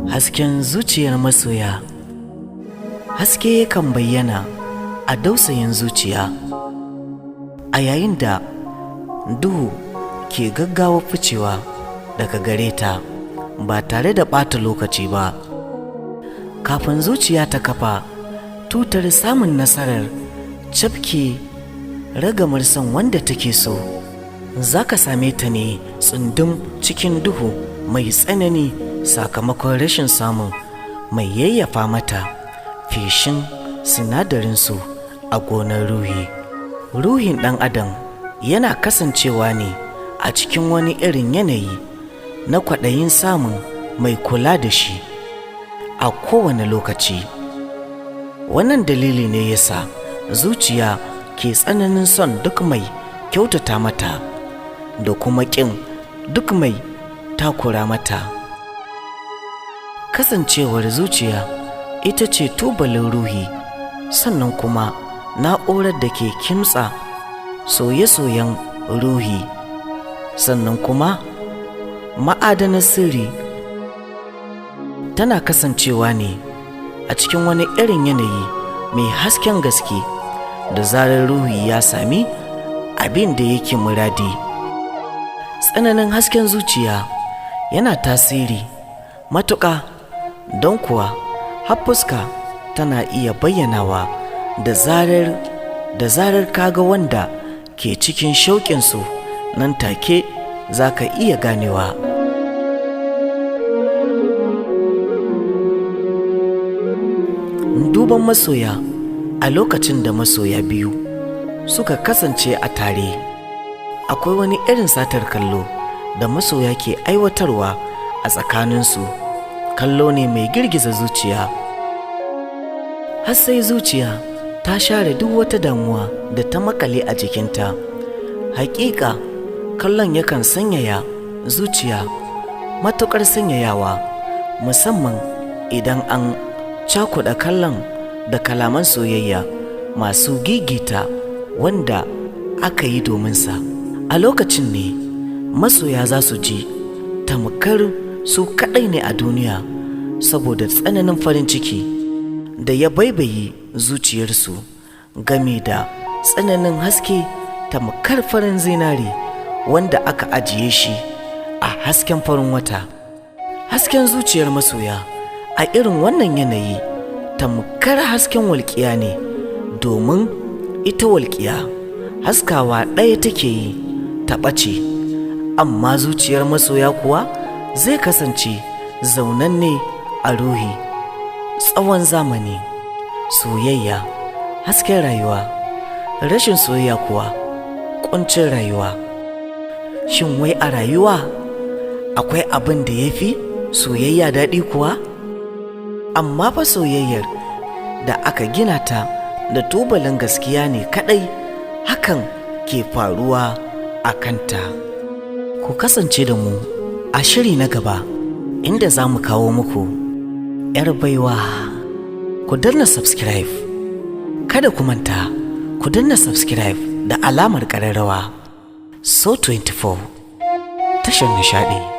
Hasken zuciyar masoya. Haske yakan bayyana a dausayin zuciya a yayin da duhu ke gaggawa ficewa daga gare ta ba tare da ɓata lokaci ba. Kafin zuciya ta kafa tutar samun nasarar cafke ragamar son wanda take so, za ka same ta ne tsundum cikin duhu mai tsanani sakamakon rashin samun mai yayyafa mata feshin sinadarinsu a gonar ruhi. Ruhin ɗan adam yana kasancewa ne a cikin wani irin yanayi na kwaɗayin samun mai kula da shi a kowane lokaci. Wannan dalili ne yasa zuciya ke tsananin son duk mai kyautata mata da kuma ƙin duk mai takura mata. Kasancewar zuciya ita ce tubalin ruhi, sannan kuma na'urar da ke kimtsa soye-soyen ruhi, sannan kuma ma'adanar sirri, tana kasancewa ne a cikin wani irin yanayi mai hasken gaske da zarar ruhi ya sami abin da yake muradi. Tsananin hasken zuciya yana tasiri matuƙa, don kuwa har fuska tana iya bayyanawa da zarar kaga wanda ke cikin shauƙinsu, nan take za ka iya ganewa. Duban masoya a lokacin da masoya biyu suka kasance a tare, akwai wani irin satar kallo da masoya ke aiwatarwa a tsakaninsu. Kallo ne mai girgiza zuciya, har sai zuciya ta share duk wata damuwa da ta makale a jikinta. Hakika kallon yakan sanyaya zuciya matuƙar sanyayawa, musamman idan an cakuɗa kallon da kalaman soyayya masu gigita wanda aka yi dominsa. A lokacin ne masoya za su ji tamkar su kaɗai ne a duniya, saboda tsananin farin ciki da ya baibaye zuciyarsu, game da tsananin haske tamkar farin zinari wanda aka ajiye shi a hasken farin wata. Hasken zuciyar masoya a irin wannan yanayi tamkar hasken walƙiya ne, domin ita walƙiya haskawa ɗaya take yi ta ɓace, amma zuciyar masoya kuwa zai kasance zaunanne a ruhi tsawon zamani. Soyayya hasken rayuwa, rashin soyayya kuwa ƙuncin rayuwa. Shin wai a rayuwa akwai abin da ya fi soyayya daɗi kuwa? Amma fa soyayyar da aka gina ta da tubalin gaskiya ne kaɗai hakan ke faruwa a kanta. Ku kasance da mu a shiri na gaba, inda za mu kawo muku 'yar baiwa. Ku danna subscribe, kada ku manta ku danna subscribe da alamar ƙararrawa. So 24 tashar nishaɗi.